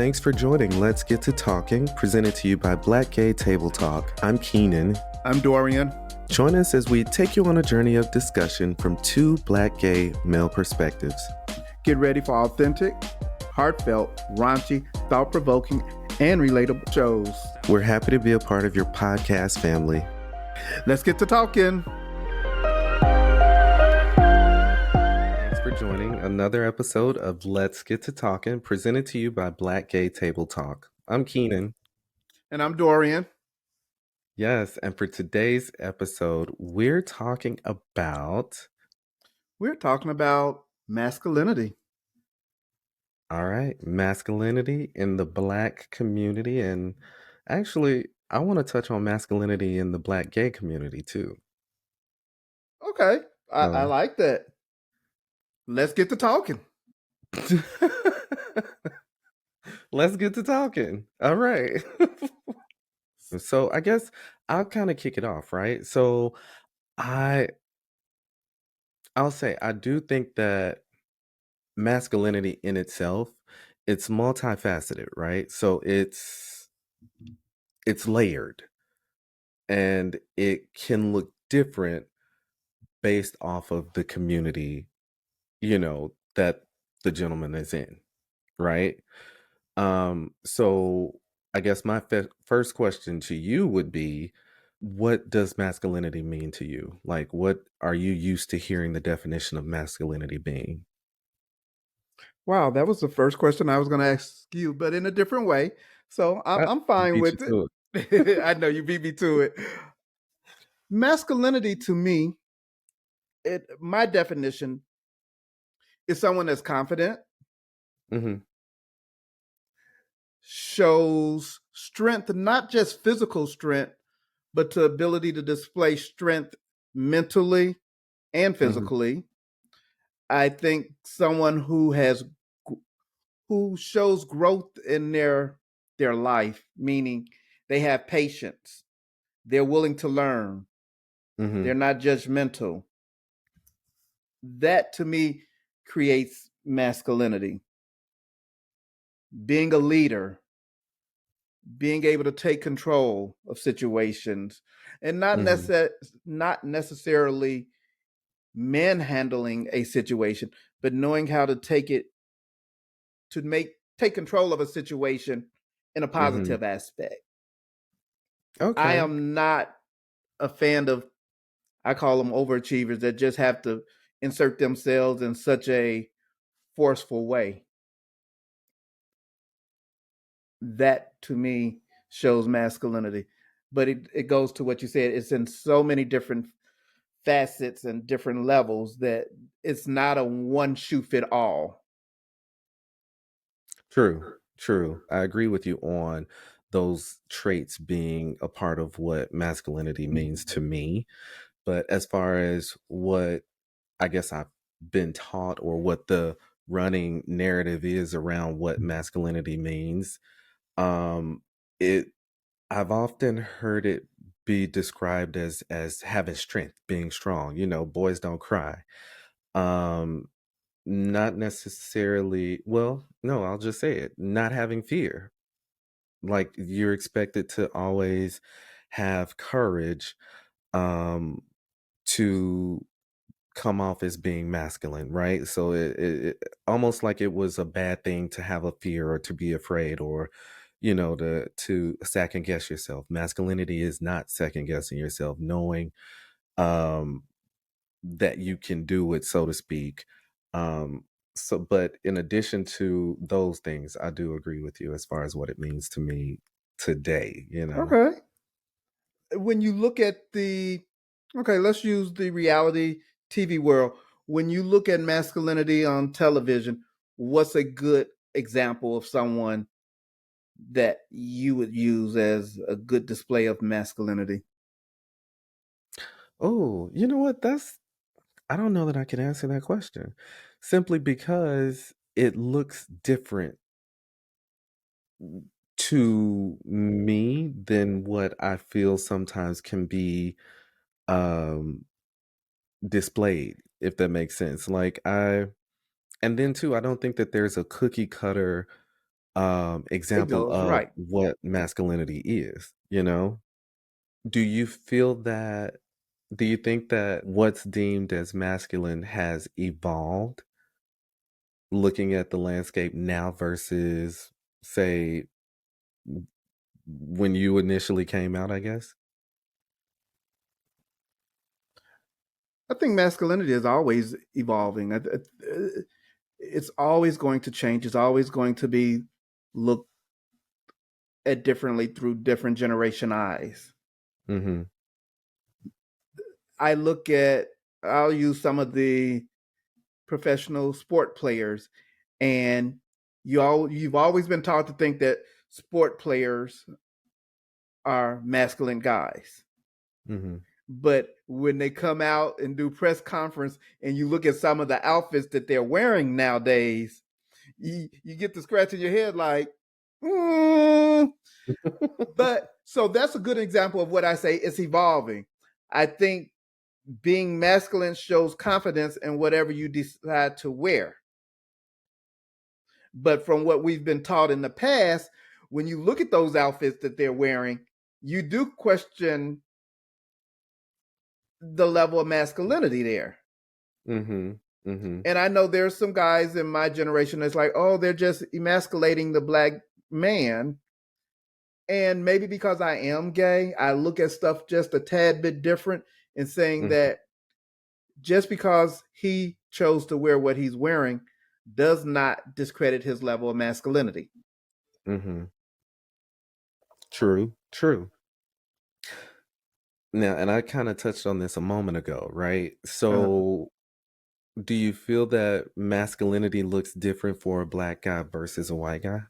Thanks for joining Let's Get to Talking, presented to you by Black Gay Table Talk. I'm Kenan. I'm Dorian. Join us as we take you on a journey of discussion from two Black gay male perspectives. Get ready for authentic, heartfelt, raunchy, thought-provoking, and relatable shows. We're happy to be a part of your podcast family. Let's get to talking. Thanks for joining another episode of Let's Get to Talking, presented to you by Black Gay Table Talk. I'm Kenan. And I'm Dorian. Yes, and for today's episode, we're talking about masculinity. All right, masculinity in the Black community. And actually, I want to touch on masculinity in the Black gay community too. Okay, I like that. Let's get to talking. Let's get to talking. All right. So I guess I'll kind of kick it off, right? So I'll say I do think that masculinity in itself, it's multifaceted, right? So it's layered and it can look different based off of the community, that the gentleman is in, right? So I guess my first question to you would be, what does masculinity mean to you? Like, what are you used to hearing the definition of masculinity being? Wow, that was the first question I was going to ask you, but in a different way. So I'm fine Beat with you it. to it. I know you beat me to it. Masculinity to me, my definition is someone that's confident, Mm-hmm. shows strength, not just physical strength, but the ability to display strength mentally and Mm-hmm. physically. I think someone who shows growth in their life, meaning they have patience, they're willing to learn, Mm-hmm. they're not judgmental. That to me creates masculinity. Being a leader, being able to take control of situations, and not necessarily manhandling a situation, but knowing how to take control of a situation in a positive aspect. Okay. I am not a fan of, I call them overachievers that just have to insert themselves in such a forceful way. That to me shows masculinity. But it goes to what you said. It's in so many different facets and different levels that it's not a one shoe fit all. True. I agree with you on those traits being a part of what masculinity means to me. But as far as what I guess I've been taught or what the running narrative is around what masculinity means, I've often heard it be described as having strength, being strong. Boys don't cry. Not necessarily, well, no, I'll just say it, not having fear. Like, you're expected to always have courage to come off as being masculine, right? So it almost like it was a bad thing to have a fear or to be afraid or to second guess yourself. Masculinity is not second guessing yourself, knowing that you can do it, so to speak. But in addition to those things, I do agree with you as far as what it means to me today. Okay. When you look at let's use the reality TV world. When you look at masculinity on television, what's a good example of someone that you would use as a good display of masculinity? Oh, you know what? I don't know that I can answer that question, simply because it looks different to me than what I feel sometimes can be displayed, if that makes sense. And then too, I don't think that there's a cookie cutter example Signals, of right. what masculinity is, you know? Do you feel that do you think that what's deemed as masculine has evolved looking at the landscape now versus, say, when you initially came out, I guess? I think masculinity is always evolving. It's always going to change. It's always going to be looked at differently through different generation eyes. Mhm. I look at, I'll use some of the professional sport players, and you've always been taught to think that sport players are masculine guys. Mhm. But when they come out and do press conference and you look at some of the outfits that they're wearing nowadays, you get to scratching your head like, mm. But so that's a good example of what I say it's evolving. I think being masculine shows confidence in whatever you decide to wear. But from what we've been taught in the past, when you look at those outfits that they're wearing, you do question the level of masculinity there. Mhm. Mhm. And I know there's some guys in my generation that's like, oh, they're just emasculating the black man. And maybe because I am gay, I look at stuff just a tad bit different and saying Mhm. that just because he chose to wear what he's wearing does not discredit his level of masculinity. Mhm. True, true. Now, and I kinda touched on this a moment ago, right? Uh, So, do you feel that masculinity looks different for a black guy versus a white guy?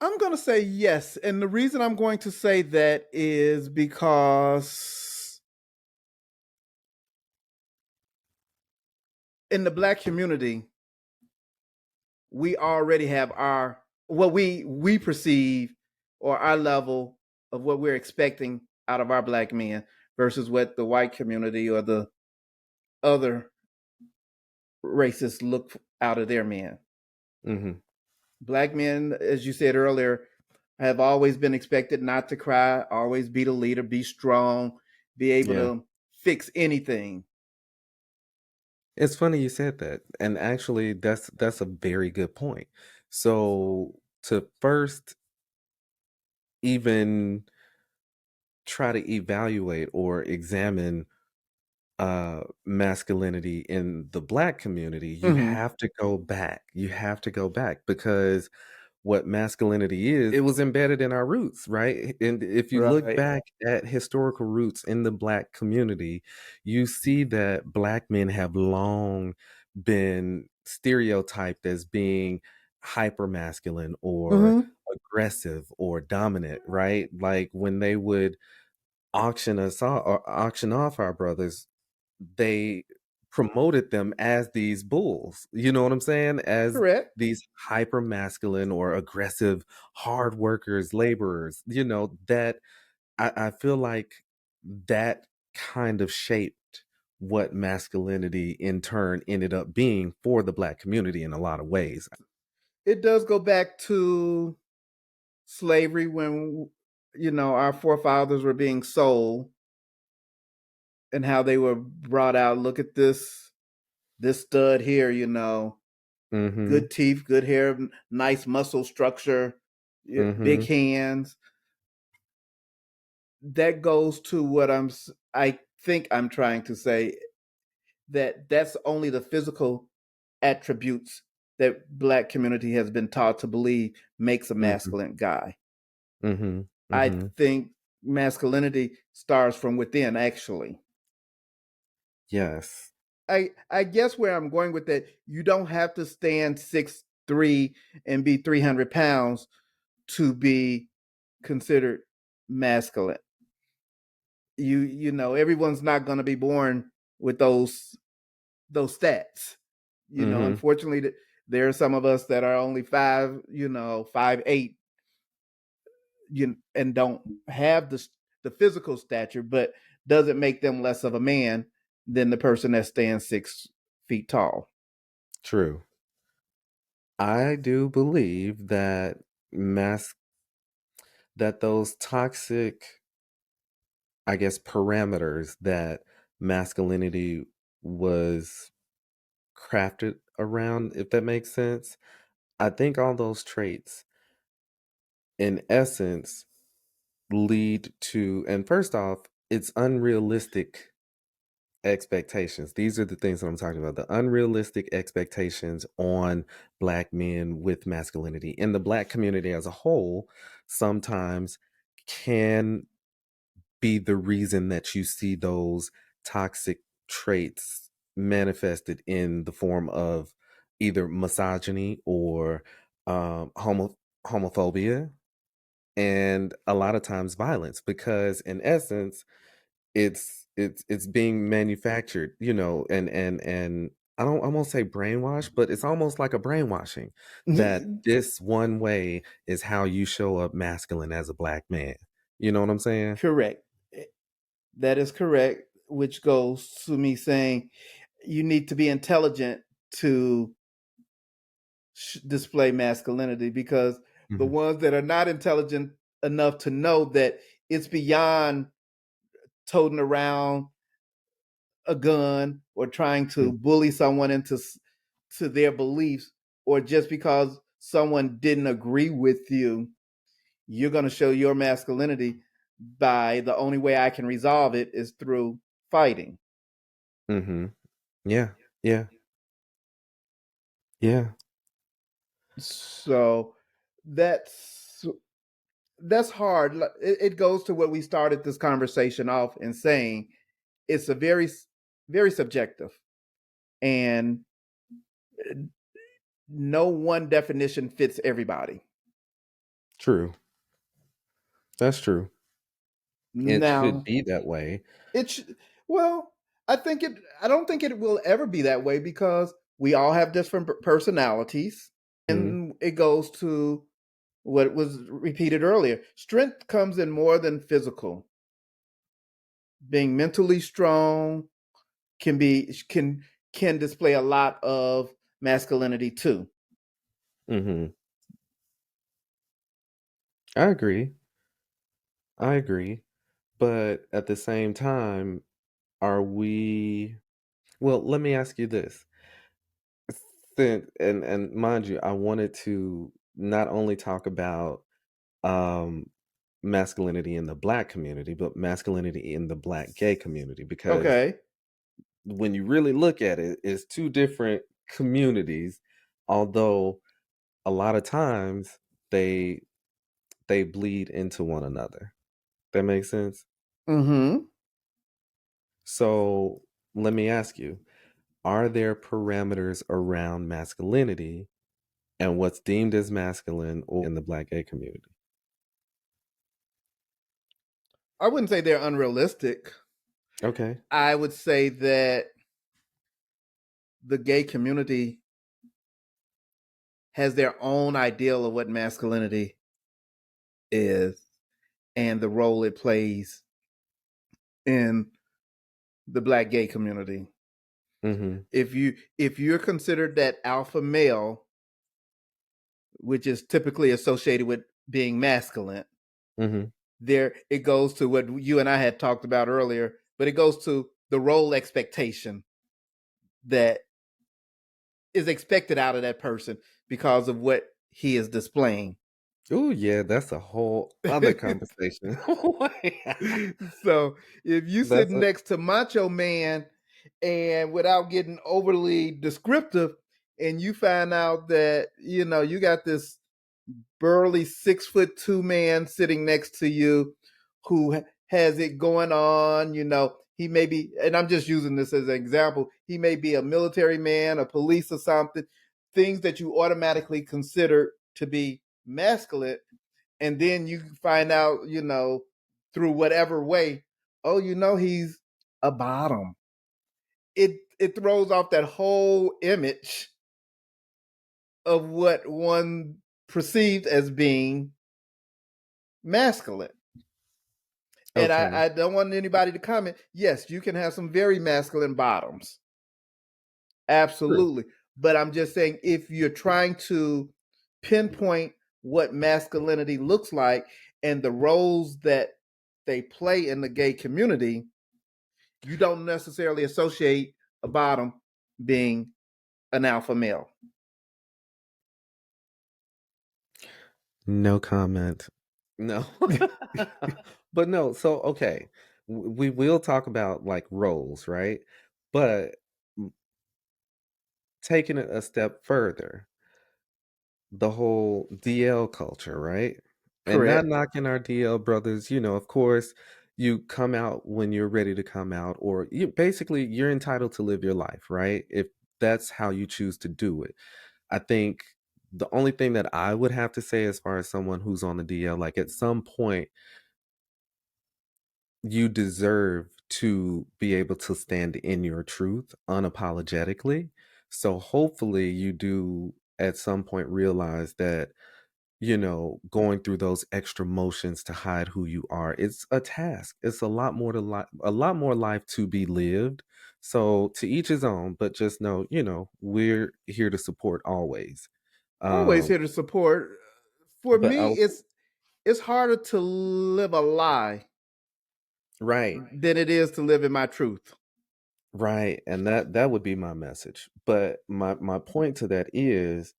I'm going to say yes. And the reason I'm going to say that is because in the black community, we already have our what we perceive or our level of what we're expecting out of our black men versus what the white community or the other races look out of their men. Mhm. Black men, as you said earlier, have always been expected not to cry, always be the leader, be strong, be able Yeah. to fix anything. It's funny you said that, and actually, that's a very good point. So, to first even try to evaluate or examine masculinity in the black community, you Hmm. have to go back. You have to go back because what masculinity is, it was embedded in our roots, right? And if you look Right. back at historical roots in the black community, you see that black men have long been stereotyped as being hyper masculine or Hmm. aggressive or dominant, right? Like when they would auction us off or auction off our brothers, they promoted them as these bulls, you know what I'm saying? As Correct. these hyper masculine or aggressive hard workers, laborers, that I feel like that kind of shaped what masculinity in turn ended up being for the black community in a lot of ways. It does go back to slavery when our forefathers were being sold and how they were brought out. Look at this stud here, Mhm. good teeth, good hair, nice muscle structure, big Mhm. hands. That goes to what I think I'm trying to say, that that's only the physical attributes that black community has been taught to believe makes a Mhm. masculine guy. Mhm. I Mhm. think masculinity starts from within, actually. Yes. I guess where I'm going with that, you don't have to stand 6'3" and be 300 pounds to be considered masculine. Everyone's not going to be born with those stats. Mhm. Unfortunately, there are some of us that are only 5'8", and don't have the physical stature, but doesn't make them less of a man than the person that stands 6 feet tall. True. I do believe that mas that those toxic, I guess, parameters that masculinity was crafted around, if that makes sense. I think all those traits, in essence, lead to, and first off, it's unrealistic expectations. These are the things that I'm talking about. The unrealistic expectations on Black men with masculinity. And the Black community as a whole sometimes can be the reason that you see those toxic traits manifested in the form of either misogyny or homophobia, and a lot of times violence, because in essence it's being manufactured, and I won't say brainwash, but it's almost like a brainwashing that this one way is how you show up masculine as a Black man. You know what I'm saying? Correct. That is correct, which goes to me saying you need to be intelligent to display masculinity, because the Mhm, ones that are not intelligent enough to know that it's beyond toting around a gun or trying to mhm, bully someone into to their beliefs, or just because someone didn't agree with you, you're going to show your masculinity by the only way I can resolve it is through fighting. mhm. Yeah, yeah, yeah. So that's that's hard. It goes to what we started this conversation off in saying. It's a very subjective, and no one definition fits everybody. True. That's true. It should Now, be that way. it's well, I don't think it will ever be that way, because we all have different personalities, Mhm, and it goes to what was repeated earlier. Strength comes in more than physical. Being mentally strong can display a lot of masculinity too. mhm. I agree. I agree. But at the same time, are we well, let me ask you this. And mind you, I wanted to not only talk about um masculinity in the Black community, but masculinity in the Black gay community, because Okay. when you really look at it, it's two different communities, although a lot of times they they bleed into one another. That makes sense? Mm-hmm. So let me ask you, are there parameters around masculinity and what's deemed as masculine or in the Black gay community? I wouldn't say they're unrealistic. Okay. I would say that the gay community has their own ideal of what masculinity is and the role it plays in the black gay community. Mhm. If you're considered that alpha male, which is typically associated with being masculine, Mhm. there it goes to what you and I had talked about earlier, but it goes to the role expectation that is expected out of that person because of what he is displaying. Oh yeah, that's a whole other conversation. So if you That's sitting a next to Macho Man, and without getting overly descriptive, and you find out that you got this burly 6'2" man sitting next to you who has it going on, he may be, and I'm just using this as an example, he may be a military man, a police or something, things that you automatically consider to be masculine, and then you find out, through whatever way, oh, he's a bottom. It throws off that whole image of what one perceived as being masculine. And okay. I don't want anybody to comment. Yes, you can have some very masculine bottoms. True. Absolutely. But I'm just saying, if you're trying to pinpoint what masculinity looks like and the roles that they play in the gay community, you don't necessarily associate a bottom being an alpha male. No comment. No. But no, so okay. We will talk about like roles, right? But taking it a step further, the whole DL culture, right? And not Correct. knocking our DL brothers, of course, you come out when you're ready to come out, or you're entitled to live your life, right? If that's how you choose to do it. I think the only thing that I would have to say as far as someone who's on the DL, like at some point, you deserve to be able to stand in your truth unapologetically. So hopefully you do at some point realize that, going through those extra motions to hide who you are, it's a task. It's a lot more a lot more life to be lived. So to each his own, but just know, we're here to support always. Always Um, here to support. For but me, it's harder to live a lie right, than it is to live in my truth. right, and that would be my message. But my point to that is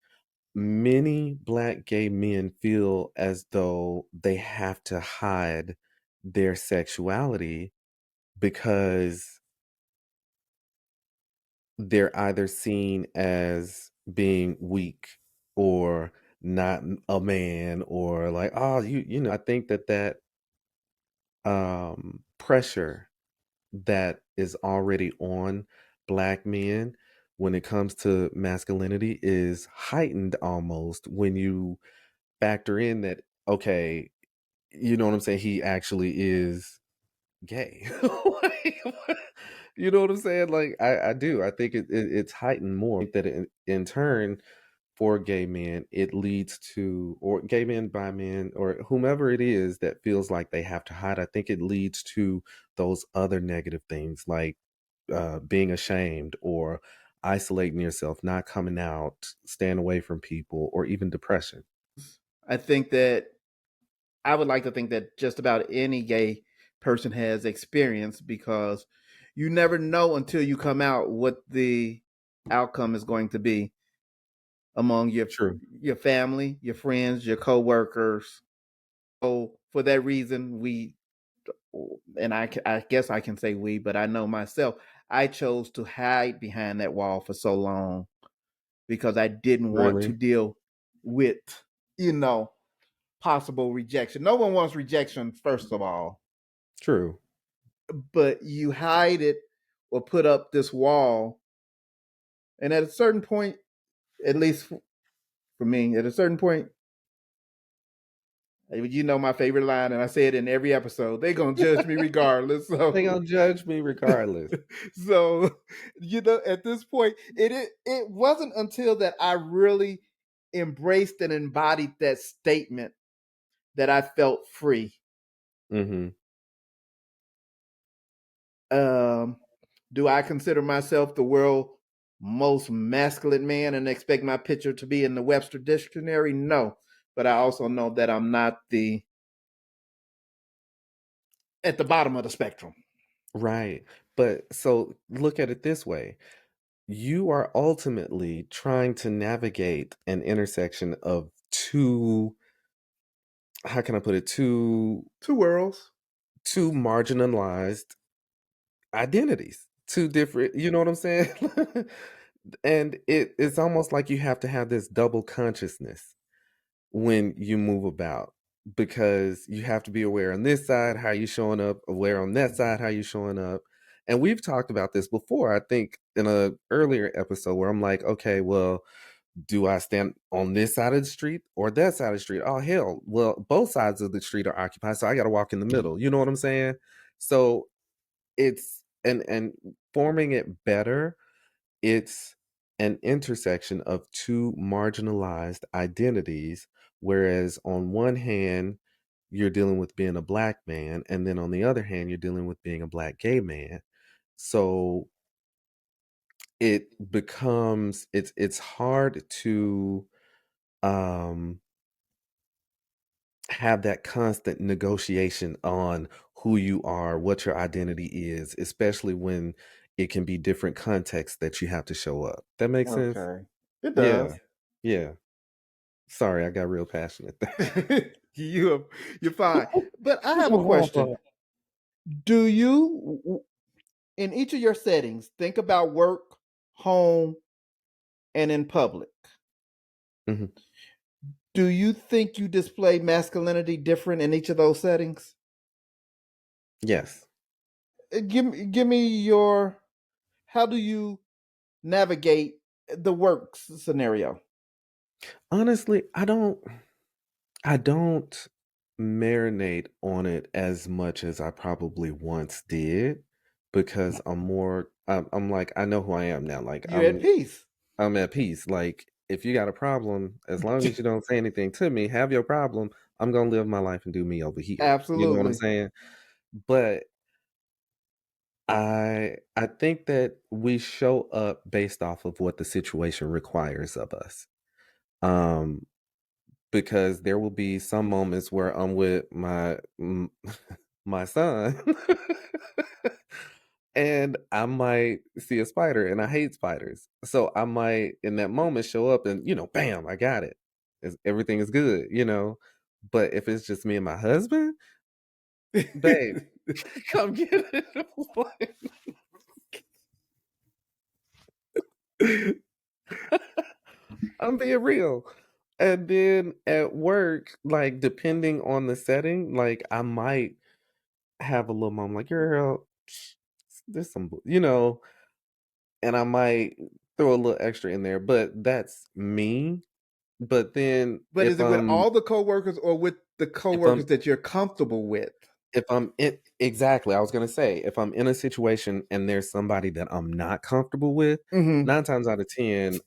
many black gay men feel as though they have to hide their sexuality because they're either seen as being weak or not a man, or like, oh, I think that pressure that is already on black men when it comes to masculinity is heightened almost when you factor in that, okay, you know what I'm saying, he actually is gay. Like, you know what I'm saying? Like, I do. I think it's heightened more. I think that in turn, for gay men, it leads to, or gay men, bi men, or whomever it is that feels like they have to hide. I think it leads to those other negative things like being ashamed or isolating yourself, not coming out, staying away from people, or even depression. I think that I would like to think that just about any gay person has experience, because you never know until you come out what the outcome is going to be among True. your family, your friends, your coworkers. So for that reason, I guess I can say we, but I know myself, I chose to hide behind that wall for so long because I didn't want to Really? deal with, you know, possible rejection. No one wants rejection, first of all, True. but you hide it or put up this wall. And at a certain point, at least for me, at a certain point, you know my favorite line, and I say it in every episode. They're gonna judge me regardless. They So, gonna judge me regardless. so at this point, it wasn't until that I really embraced and embodied that statement that I felt free. Mhm. Um, do I consider myself the world's most masculine man and expect my picture to be in the Webster Dictionary? No, but I also know that I'm not the at the bottom of the spectrum. Right. But so look at it this way. You are ultimately trying to navigate an intersection of two, how can I put it, Two worlds. two marginalized identities, two different, you know what I'm saying? And it's almost like you have to have this double consciousness when you move about, because you have to be aware on this side how you showing up, aware on that side how you showing up. And we've talked about this before, I think in a earlier episode, where I'm like, okay, well, do I stand on this side of the street or that side of the street? Oh hell, well, both sides of the street are occupied, so I got to walk in the middle, you know what I'm saying? So it's and forming it better, it's an intersection of two marginalized identities, whereas on one hand, you're dealing with being a black man, and then on the other hand, you're dealing with being a black gay man. So it becomes it's hard to um have that constant negotiation on who you are, what your identity is, especially when it can be different contexts that you have to show up. That makes sense? Okay. It Yeah. does. Yeah. Sorry, I got real passionate there. you you're fine. But I have a question. Do you in each of your settings think about work, home, and in public? Mhm. Do you think you display masculinity different in each of those settings? Yes. Give me your how do you navigate the work scenario? Honestly, I don't marinate on it as much as I probably once did because I'm like, I know who I am now. Like You're at peace. I'm at peace. Like if you got a problem, as long as you don't say anything to me, have your problem. I'm gonna live my life and do me over here. You know what I'm Absolutely. saying? But I think that we show up based off of what the situation requires of us. Um, because there will be some moments where I'm with my son, and I might see a spider, and I hate spiders. So I might, in that moment, show up and, bam, I got it. Everything is good, you know? But if it's just me and my husband, babe, come get it. I'm being real. And then at work, like, depending on the setting, like, I might have a little moment like, "Girl, there's some," and I might throw a little extra in there, but that's me. But then But is it with all the coworkers or with the if I'm coworkers that you're comfortable with? if I'm in exactly, I was gonna say, if I'm in a situation and there's somebody that I'm not comfortable with, Mhm. 9 times out of 10,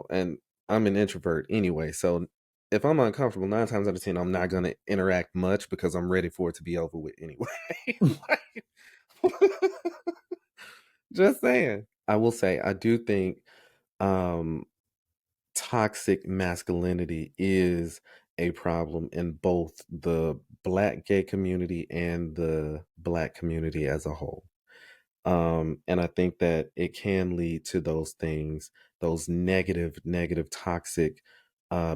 and I'm an introvert anyway, so if I'm uncomfortable, 9 times out of 10, I'm not gonna interact much because I'm ready for it to be over with anyway. Like just saying. I will say, I do think, um, toxic masculinity is a problem in both the Black gay community and the Black community as a whole. And I think that it can lead to those things, those negative, toxic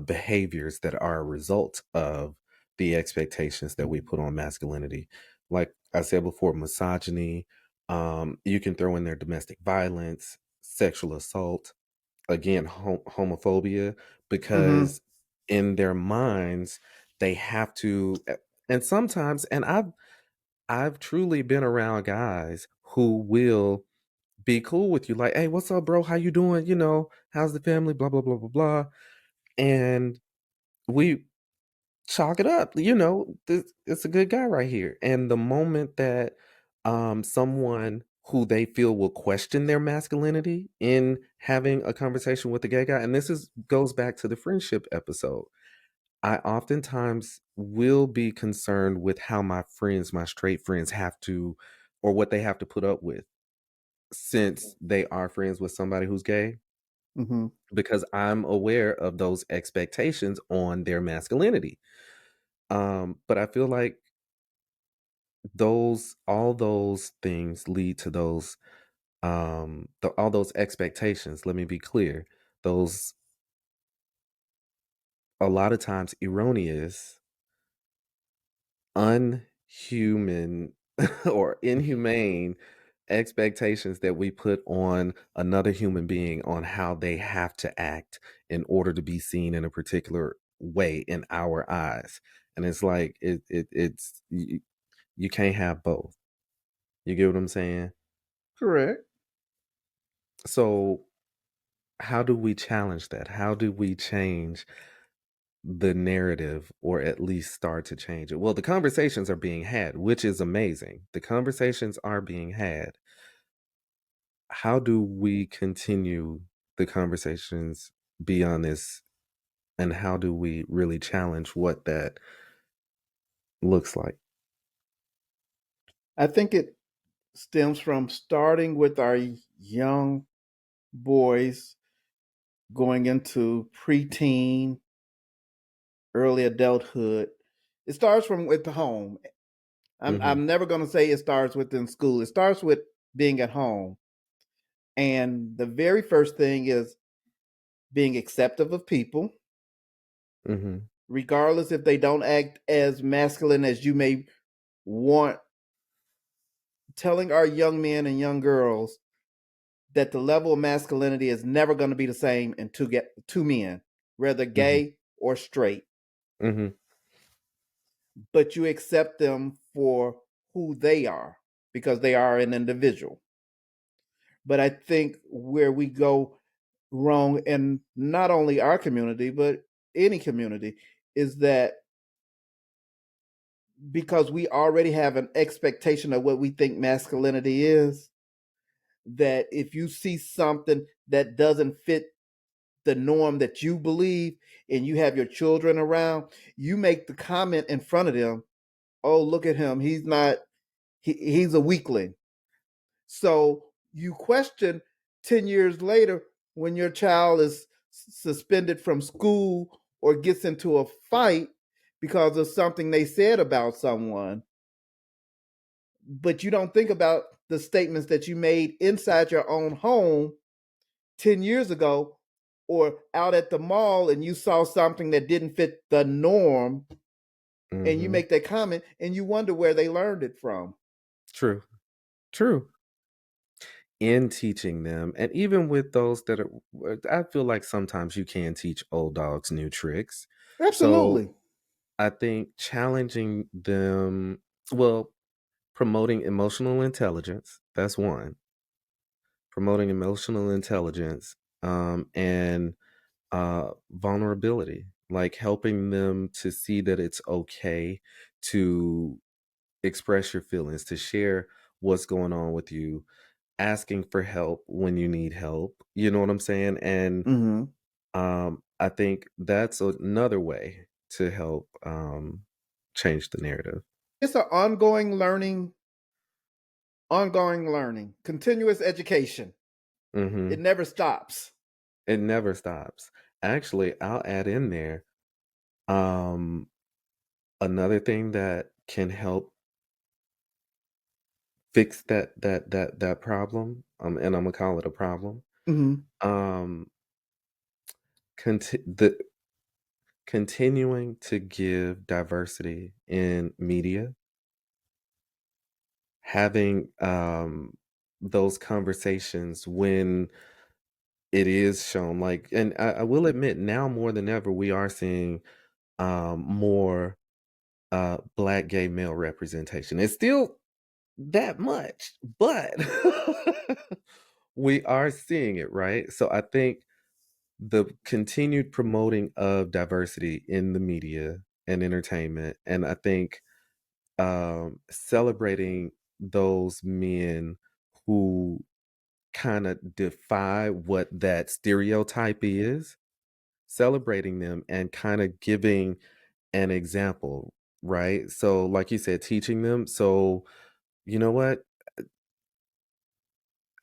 behaviors that are a result of the expectations that we put on masculinity. Like I said before, misogyny, you can throw in there domestic violence, sexual assault, again, homophobia, Mhm. because in their minds, they have to, and sometimes, and I've truly been around guys who will be cool with you, like, "Hey, what's up, bro? How you doing? How's the family? Blah, blah, blah, blah, blah." And we chalk it up, this it's a good guy right here. And the moment that someone who they feel will question their masculinity in having a conversation with the gay guy, and this is goes back to the friendship episode. I oftentimes will be concerned with how my friends, my straight friends have to or what they have to put up with since they are friends with somebody who's gay, Mhm. because I'm aware of those expectations on their masculinity. But I feel like all those things lead to those all those expectations, let me be clear. Those a lot of times erroneous, unhuman or inhumane expectations that we put on another human being on how they have to act in order to be seen in a particular way in our eyes. And it's like you can't have both. You get what I'm saying? Correct. So how do we challenge that? How do we change the narrative or at least start to change it? Well, the conversations are being had, which is amazing. The conversations are being had. How do we continue the conversations beyond this? And how do we really challenge what that looks like? I think it stems from starting with our young boys going into preteen, early adulthood. It starts from with the home. Mhm. I'm never going to say it starts within school. It starts with being at home. And the very first thing is being acceptive of people, Mhm. regardless if they don't act as masculine as you may want. Telling our young men and young girls that the level of masculinity is never going to be the same in two men, whether Mhm. gay or straight, Mhm. but you accept them for who they are because they are an individual. But I think where we go wrong in not only our community, but any community, is that because we already have an expectation of what we think masculinity is, that if you see something that doesn't fit the norm that you believe and you have your children around, you make the comment in front of them, oh, look at him. He's a weakling. So you question 10 years later when your child is suspended from school or gets into a fight because of something they said about someone, but you don't think about the statements that you made inside your own home 10 years ago or out at the mall and you saw something that didn't fit the norm and you Mhm. make that comment and you wonder where they learned it from. True. True. In teaching them, and even with those that are I feel like sometimes you can teach old dogs new tricks. So, Absolutely. I think challenging them, well, promoting emotional intelligence, that's one. Promoting emotional intelligence, and, vulnerability, like helping them to see that it's okay to express your feelings, to share what's going on with you, asking for help when you need help, you know what I'm saying? And, Hmm. I think that's another way to help, change the narrative. It's an ongoing learning, continuous education. It Mhm. never stops. It never stops. Actually, I'll add in there, um, another thing that can help fix that problem, and Imma call it a problem, Hmm. um, the continuing to give diversity in media, having, those conversations when it is shown, like, and I will admit now more than ever, we are seeing, more, black gay male representation. It's still that much, but we are seeing it, right? So I think the continued promoting of diversity in the media and entertainment, and I think, celebrating those men who kinda defy what that stereotype is, celebrating them and kinda giving an example, right? So, like you said, teaching them, so, you know what?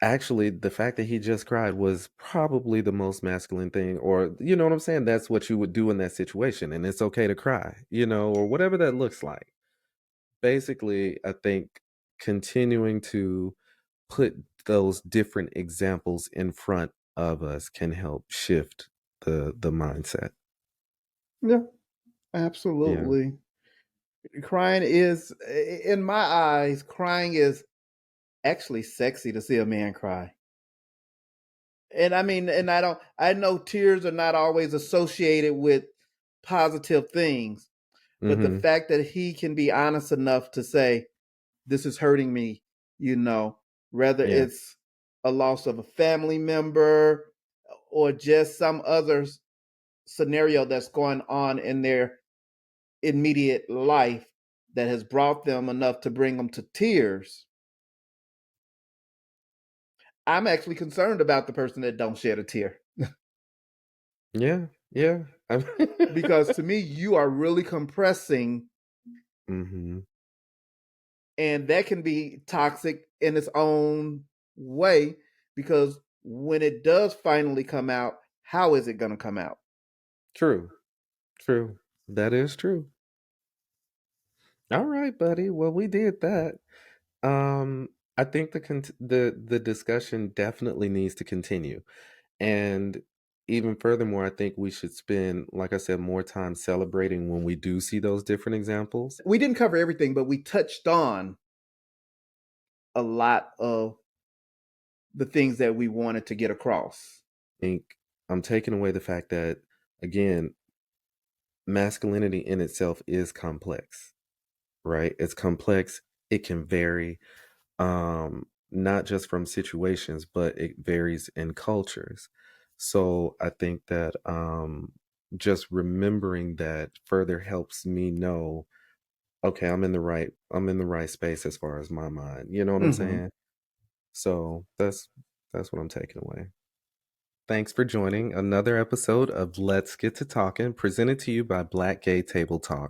Actually, the fact that he just cried was probably the most masculine thing, or you know what I'm saying? That's what you would do in that situation, and it's okay to cry, or whatever that looks like. Basically, I think continuing to put those different examples in front of us can help shift the mindset. Yeah, Yeah. absolutely. Crying is, in my eyes, crying is actually sexy to see a man cry. And I mean, and I know tears are not always associated with positive things, but the Mhm. fact that he can be honest enough to say, this is hurting me, you know, whether Yeah. it's a loss of a family member or just some other scenario that's going on in their immediate life that has brought them enough to bring them to tears. I'm actually concerned about the person that don't shed a tear Yeah. Yeah. because to me, you are really compressing, Mhm. and that can be toxic in its own way because when it does finally come out, how is it going to come out? True. True. That is true. All right, buddy. Well, we did that. I think the discussion definitely needs to continue. And even furthermore, I think we should spend, like I said, more time celebrating when we do see those different examples. We didn't cover everything, but we touched on a lot of the things that we wanted to get across. I think I'm taking away the fact that, again, masculinity in itself is complex, right? It's complex. It can vary, not just from situations, but it varies in cultures. So I think that just remembering that further helps me know, okay, I'm in the right space as far as my mind. You know what I'm Mhm. saying? So that's what I'm taking away. Thanks for joining another episode of Let's Get to Talking, presented to you by Black Gay Table Talk.